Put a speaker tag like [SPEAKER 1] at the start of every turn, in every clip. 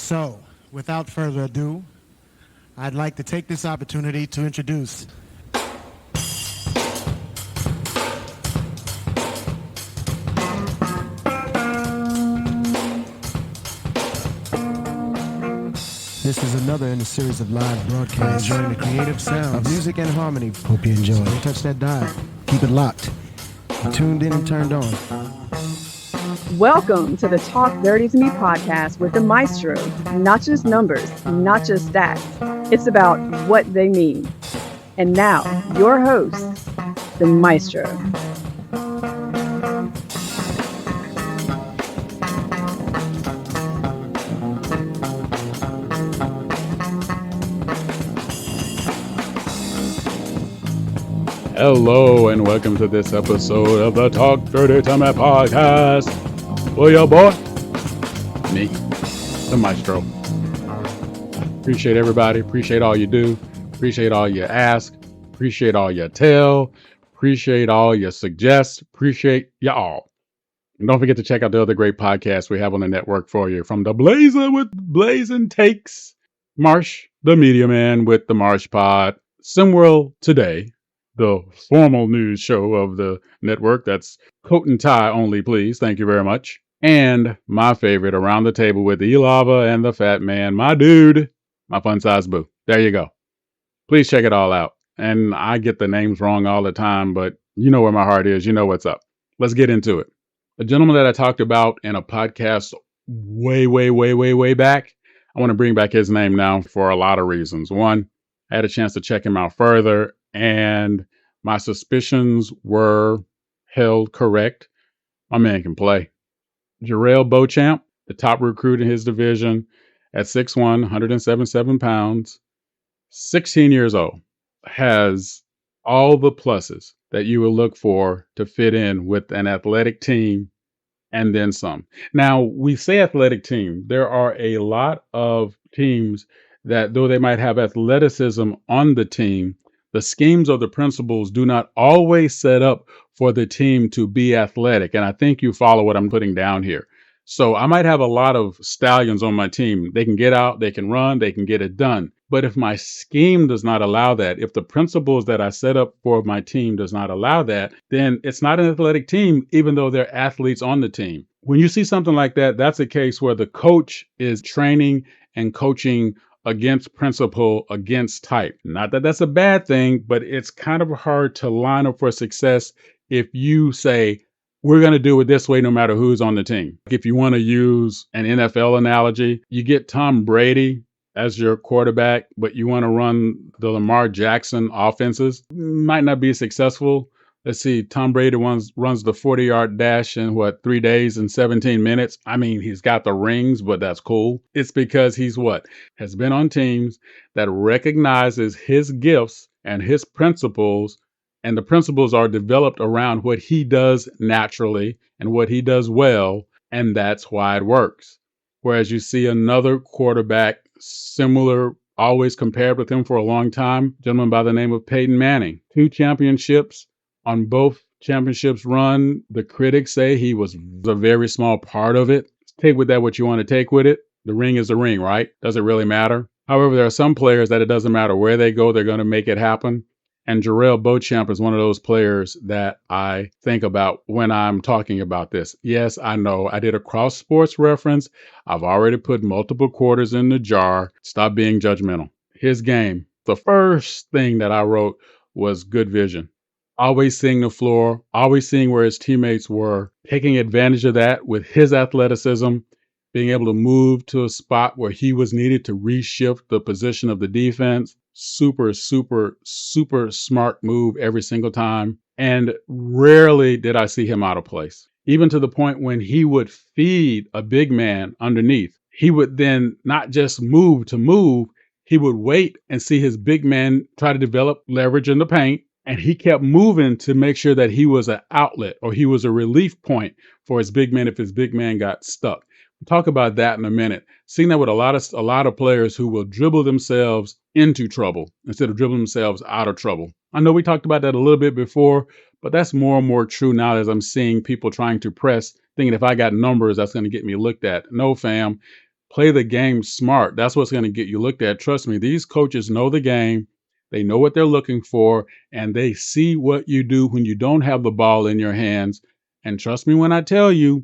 [SPEAKER 1] So, without further ado, I'd like to take this opportunity to introduce This is another in a series of live broadcasts enjoying the creative sounds of music and harmony. Hope you enjoy. Don't touch that dial. Keep it locked. Tuned in and turned on.
[SPEAKER 2] Welcome to the Talk Dirty to Me podcast with the Maestro. Not just numbers, not just stats. It's about what they mean. And now, your host, the Maestro.
[SPEAKER 3] Hello and welcome to this episode of the Talk Dirty to Me podcast. Well, your boy, me, the Maestro. Appreciate everybody. Appreciate all you do. Appreciate all you ask. Appreciate all you tell. Appreciate all you suggest. Appreciate y'all. And don't forget to check out the other great podcasts we have on the network for you. From the Blazer with Blazing Takes, Marsh, the Media Man with the Marsh Pod, SimWorld Today, the formal news show of the network. That's coat and tie only, please. Thank you very much. And my favorite, Around the Table with Elava and the Fat Man, my dude, my fun-sized boo. There you go. Please check it all out. And I get the names wrong all the time, but you know where my heart is. You know what's up. Let's get into it. A gentleman that I talked about in a podcast way back, I want to bring back his name now for a lot of reasons. One, I had a chance to check him out further, and my suspicions were held correct. My man can play. Beauchamp, the top recruit in his division, at 6'1", 177 pounds, 16 years old, has all the pluses that you would look for to fit in with an athletic team and then some. Now, we say athletic team. There are a lot of teams that, though they might have athleticism on the team, the schemes of the principals do not always set up for the team to be athletic. And I think you follow what I'm putting down here. So I might have a lot of stallions on my team. They can get out, they can run, they can get it done. But if my scheme does not allow that, if the principles that I set up for my team does not allow that, then it's not an athletic team, even though they're athletes on the team. When you see something like that, that's a case where the coach is training and coaching against principle, against type. Not that that's a bad thing, but it's kind of hard to line up for success if you say, we're going to do it this way no matter who's on the team. If you want to use an NFL analogy, you get Tom Brady as your quarterback, but you want to run the Lamar Jackson offenses, might not be successful. Let's see, Tom Brady runs the 40-yard dash in 3 days and 17 minutes. I mean, he's got the rings, but that's cool. It's because he's has been on teams that recognizes his gifts and his principles, and the principles are developed around what he does naturally and what he does well, and that's why it works. Whereas you see another quarterback similar, always compared with him for a long time, a gentleman by the name of Peyton Manning, 2 championships. On both championships run, the critics say he was a very small part of it. Take with that what you want to take with it. The ring is the ring, right? Does it really matter? However, there are some players that it doesn't matter where they go, they're going to make it happen. And Beauchamp is one of those players that I think about when I'm talking about this. Yes, I know I did a cross sports reference. I've already put multiple quarters in the jar. Stop being judgmental. His game, the first thing that I wrote was good vision. Always seeing the floor, always seeing where his teammates were, taking advantage of that with his athleticism, being able to move to a spot where he was needed to reshift the position of the defense. Super smart move every single time. And rarely did I see him out of place. Even to the point when he would feed a big man underneath, he would then not just move to move, he would wait and see his big man try to develop leverage in the paint. And he kept moving to make sure that he was an outlet or he was a relief point for his big man if his big man got stuck. We'll talk about that in a minute. Seeing that with a lot of players who will dribble themselves into trouble instead of dribbling themselves out of trouble. I know we talked about that a little bit before, but that's more and more true now as I'm seeing people trying to press, thinking if I got numbers, that's going to get me looked at. No, fam. Play the game smart. That's what's going to get you looked at. Trust me, these coaches know the game. They know what they're looking for, and they see what you do when you don't have the ball in your hands. And trust me when I tell you,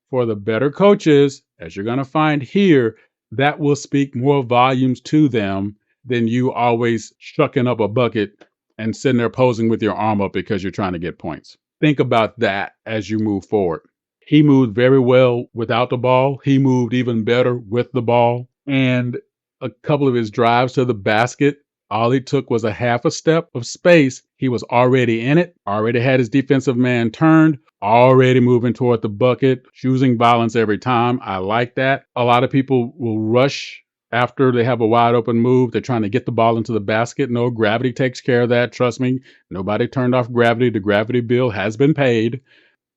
[SPEAKER 3] for the better coaches, as you're going to find here, that will speak more volumes to them than you always shucking up a bucket and sitting there posing with your arm up because you're trying to get points. Think about that as you move forward. He moved very well without the ball. He moved even better with the ball. And a couple of his drives to the basket, all he took was a half a step of space. He was already in it, already had his defensive man turned, already moving toward the bucket, choosing violence every time. I like that. A lot of people will rush after they have a wide open move. They're trying to get the ball into the basket. No, gravity takes care of that. Trust me, nobody turned off gravity. The gravity bill has been paid.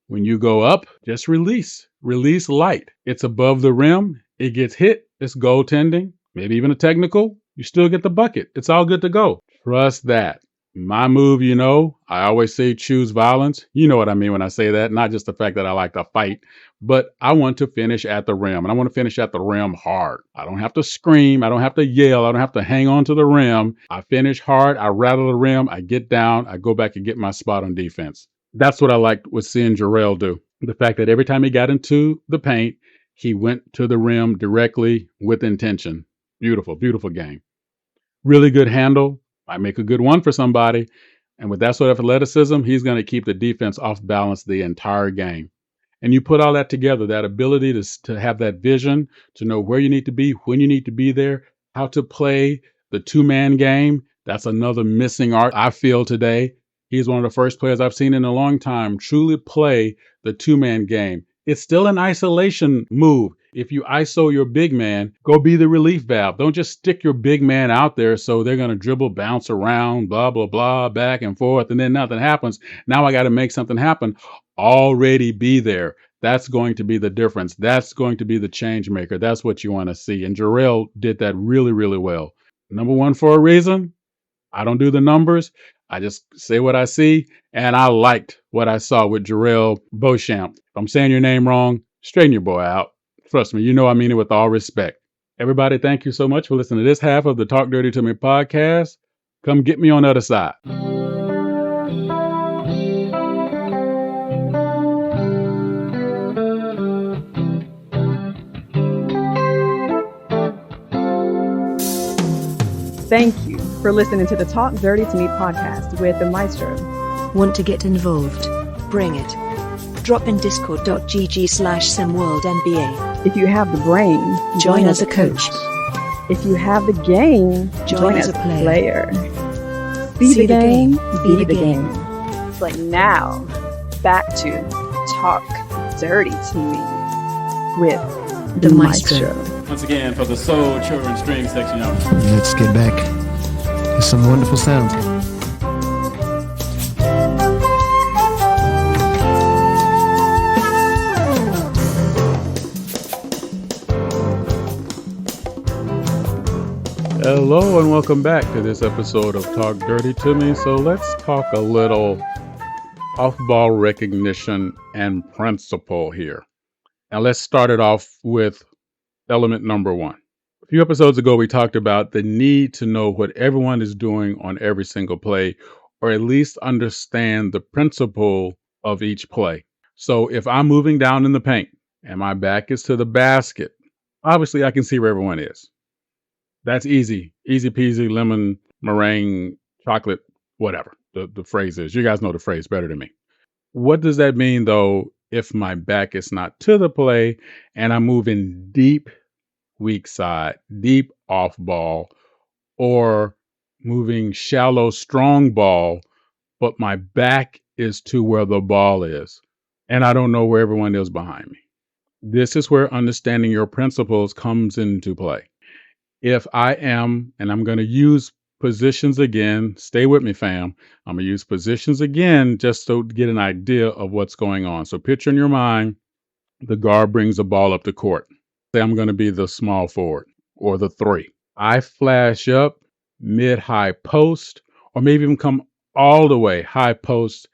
[SPEAKER 3] When you go up, just release. Release light. It's above the rim. It gets hit. It's goaltending, maybe even a technical. You still get the bucket. It's all good to go. Trust that. My move, I always say choose violence. You know what I mean when I say that. Not just the fact that I like to fight, but I want to finish at the rim. And I want to finish at the rim hard. I don't have to scream. I don't have to yell. I don't have to hang on to the rim. I finish hard. I rattle the rim. I get down. I go back and get my spot on defense. That's what I liked with seeing Jarrell do. The fact that every time he got into the paint, he went to the rim directly with intention. Beautiful, beautiful game. Really good handle. Might make a good one for somebody. And with that sort of athleticism, he's going to keep the defense off balance the entire game. And you put all that together, that ability to have that vision, to know where you need to be, when you need to be there, how to play the two-man game. That's another missing art I feel today. He's one of the first players I've seen in a long time truly play the two-man game. It's still an isolation move. If you ISO your big man, go be the relief valve. Don't just stick your big man out there so they're going to dribble, bounce around, blah, blah, blah, back and forth, and then nothing happens. Now I got to make something happen. Already be there. That's going to be the difference. That's going to be the change maker. That's what you want to see. And Jarrell did that really, really well. Number one for a reason. I don't do the numbers. I just say what I see, and I liked what I saw with Jarrell Beauchamp. If I'm saying your name wrong, straighten your boy out. Trust me, I mean it with all respect. Everybody, thank you so much for listening to this half of the Talk Dirty to Me podcast. Come get me on the other side.
[SPEAKER 2] Thank you for listening to the Talk Dirty to Me podcast with the Maestro.
[SPEAKER 4] Want to get involved? Bring it. Drop in discord.gg/SimWorld NBA.
[SPEAKER 2] If you have the brain,
[SPEAKER 4] Join as a coach.
[SPEAKER 2] If you have the game,
[SPEAKER 4] Join as a player.
[SPEAKER 2] See the game, be the game. But now, back to Talk Dirty to Me with
[SPEAKER 4] The Maestro.
[SPEAKER 5] Once again, for the Soul Children's Dream section, y'all.
[SPEAKER 1] Let's get back to some wonderful sound.
[SPEAKER 3] Hello and welcome back to this episode of Talk Dirty to Me. So let's talk a little off-ball recognition and principle here. Now let's start it off with element number one. A few episodes ago, we talked about the need to know what everyone is doing on every single play, or at least understand the principle of each play. So if I'm moving down in the paint and my back is to the basket, obviously I can see where everyone is. That's easy. Easy peasy, lemon, meringue, chocolate, whatever the phrase is. You guys know the phrase better than me. What does that mean, though, if my back is not to the play and I'm moving deep weak side, deep off ball, or moving shallow strong ball, but my back is to where the ball is and I don't know where everyone is behind me? This is where understanding your principles comes into play. If I am, and I'm going to use positions again, stay with me, fam. I'm going to use positions again just to get an idea of what's going on. So picture in your mind, the guard brings the ball up the court. Say I'm going to be the small forward or the three. I flash up mid-high post, or maybe even come all the way high post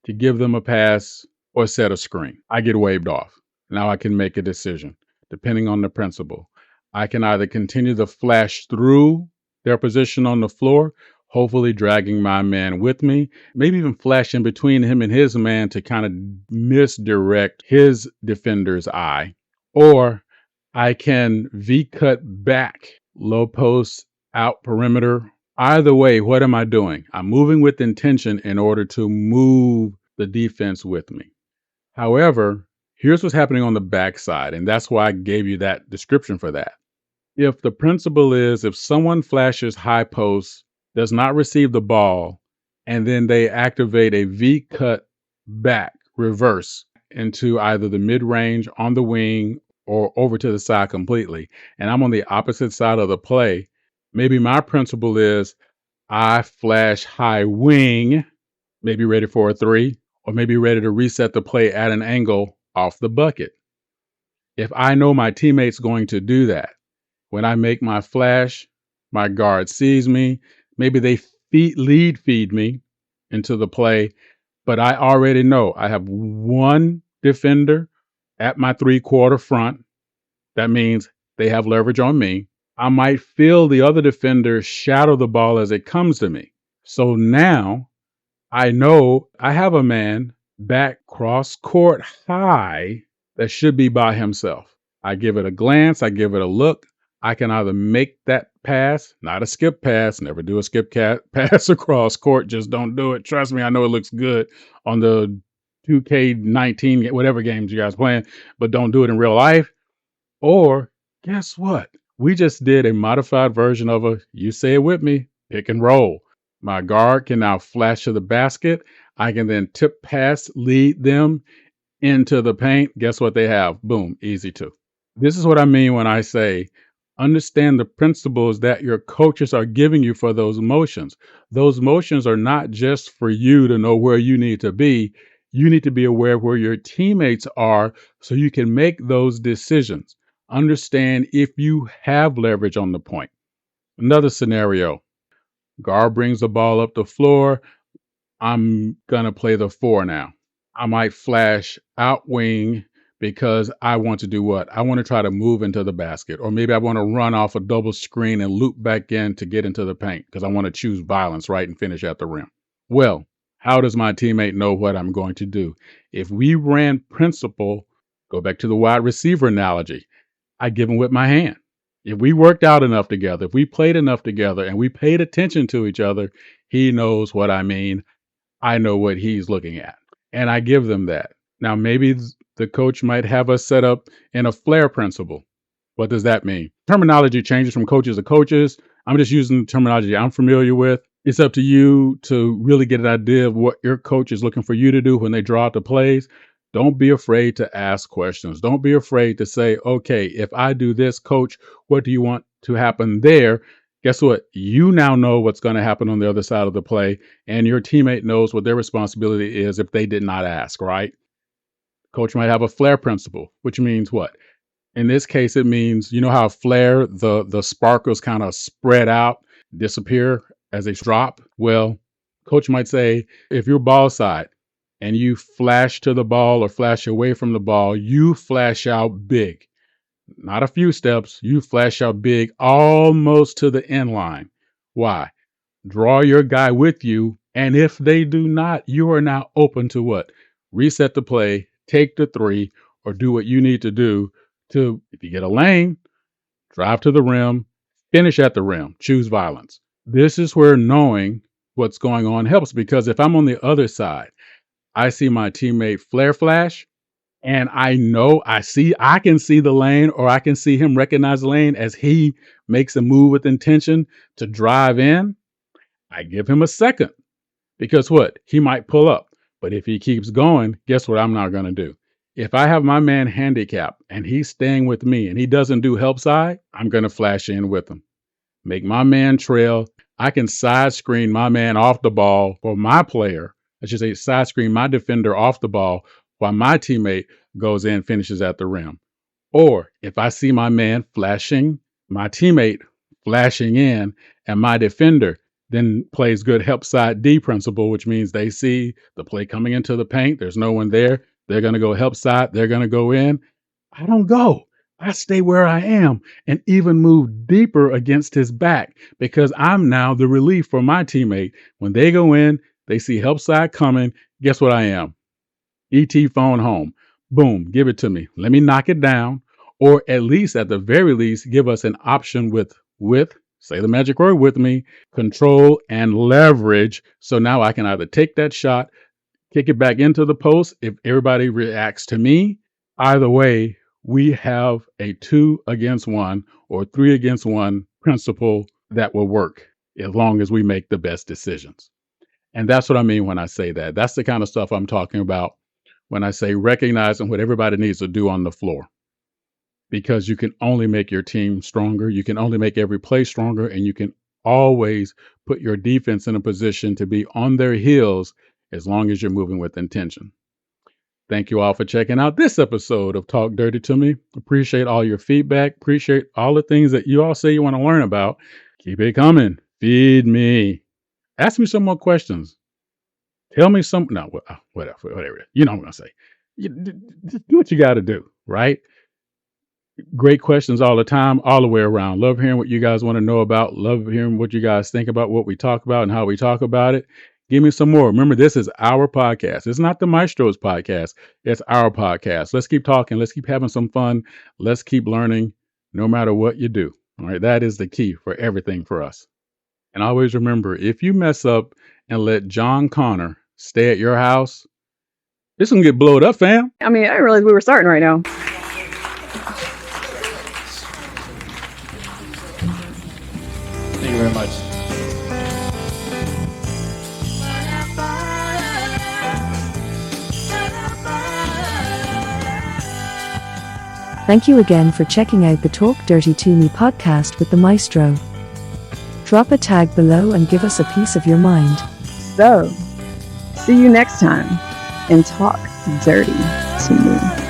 [SPEAKER 3] to give them a pass or set a screen. I get waved off. Now I can make a decision depending on the principle. I can either continue to flash through their position on the floor, hopefully dragging my man with me, maybe even flash in between him and his man to kind of misdirect his defender's eye, or I can V-cut back, low post, out perimeter. Either way, what am I doing? I'm moving with intention in order to move the defense with me. However, here's what's happening on the backside, and that's why I gave you that description for that. If the principle is if someone flashes high post, does not receive the ball, and then they activate a V cut back reverse into either the mid range, on the wing, or over to the side completely, and I'm on the opposite side of the play, maybe my principle is I flash high wing, maybe ready for a three, or maybe ready to reset the play at an angle off the bucket. If I know my teammate's going to do that, when I make my flash, my guard sees me. Maybe they lead feed me into the play, but I already know I have one defender at my 3/4 front. That means they have leverage on me. I might feel the other defender shadow the ball as it comes to me. So now I know I have a man back cross court high that should be by himself. I give it a glance, I give it a look. I can either make that pass, not a skip pass, never do a skip pass across court, just don't do it. Trust me, I know it looks good on the 2K19, whatever games you guys playing, but don't do it in real life. Or guess what? We just did a modified version of you say it with me, pick and roll. My guard can now flash to the basket. I can then tip pass, lead them into the paint. Guess what they have? Boom, easy two. This is what I mean when I say understand the principles that your coaches are giving you for those motions. Those motions are not just for you to know where you need to be. You need to be aware of where your teammates are so you can make those decisions. Understand if you have leverage on the point. Another scenario. Guard brings the ball up the floor. I'm going to play the 4 now. I might flash out wing because I want to do what? I want to try to move into the basket. Or maybe I want to run off a double screen and loop back in to get into the paint because I want to choose violence, right, and finish at the rim. Well, how does my teammate know what I'm going to do? If we ran principle, go back to the wide receiver analogy, I give him with my hand. If we worked out enough together, if we played enough together and we paid attention to each other, he knows what I mean. I know what he's looking at. And I give them that. Now, maybe the coach might have us set up in a flare principle. What does that mean? Terminology changes from coaches to coaches. I'm just using the terminology I'm familiar with. It's up to you to really get an idea of what your coach is looking for you to do when they draw out the plays. Don't be afraid to ask questions. Don't be afraid to say, okay, if I do this, coach, what do you want to happen there? Guess what? You now know what's going to happen on the other side of the play, and your teammate knows what their responsibility is if they did not ask, right? Coach might have a flare principle, which means what? In this case, it means, you know how flare, the sparkles kind of spread out, disappear as they drop? Well, coach might say, if you're ball side, and you flash to the ball or flash away from the ball, you flash out big. Not a few steps, you flash out big almost to the end line. Why? Draw your guy with you, and if they do not, you are now open to what? Reset the play, take the 3, or do what you need to do to, if you get a lane, drive to the rim, finish at the rim, choose violence. This is where knowing what's going on helps, because if I'm on the other side, I see my teammate flare flash, and I know I can see the lane, or I can see him recognize the lane as he makes a move with intention to drive in. I give him a second because what? He might pull up, but if he keeps going, guess what I'm not going to do? If I have my man handicapped and he's staying with me and he doesn't do help side, I'm going to flash in with him. Make my man trail. I can side screen my man off the ball for my player. I should say side screen my defender off the ball while my teammate goes in, finishes at the rim. Or if I see my man flashing, my teammate flashing in, and my defender then plays good help side D principle, which means they see the play coming into the paint. There's no one there. They're going to go help side. They're going to go in. I don't go. I stay where I am and even move deeper against his back because I'm now the relief for my teammate. When they go in, they see help side coming. Guess what I am? ET phone home. Boom, give it to me. Let me knock it down. Or at least, at the very least, give us an option with, say the magic word with me, control and leverage. So now I can either take that shot, kick it back into the post if everybody reacts to me. Either way, we have a 2 against 1 or 3 against 1 principle that will work as long as we make the best decisions. And that's what I mean when I say that. That's the kind of stuff I'm talking about when I say recognizing what everybody needs to do on the floor. Because you can only make your team stronger. You can only make every play stronger. And you can always put your defense in a position to be on their heels as long as you're moving with intention. Thank you all for checking out this episode of Talk Dirty to Me. Appreciate all your feedback. Appreciate all the things that you all say you want to learn about. Keep it coming. Feed me. Ask me some more questions. Tell me some. No, whatever. You know what I'm going to say. Just do what you got to do, right? Great questions all the time, all the way around. Love hearing what you guys want to know about. Love hearing what you guys think about what we talk about and how we talk about it. Give me some more. Remember, this is our podcast. It's not the Maestro's podcast. It's our podcast. Let's keep talking. Let's keep having some fun. Let's keep learning no matter what you do. All right. That is the key for everything for us. And always remember, if you mess up and let John Connor stay at your house, it's going to get blowed up, fam.
[SPEAKER 2] I mean, I didn't realize we were starting right now.
[SPEAKER 5] Thank you very much.
[SPEAKER 4] Thank you again for checking out the Talk Dirty to Me podcast with the Maestro. Drop a tag below and give us a piece of your mind.
[SPEAKER 2] So, see you next time and talk dirty to me.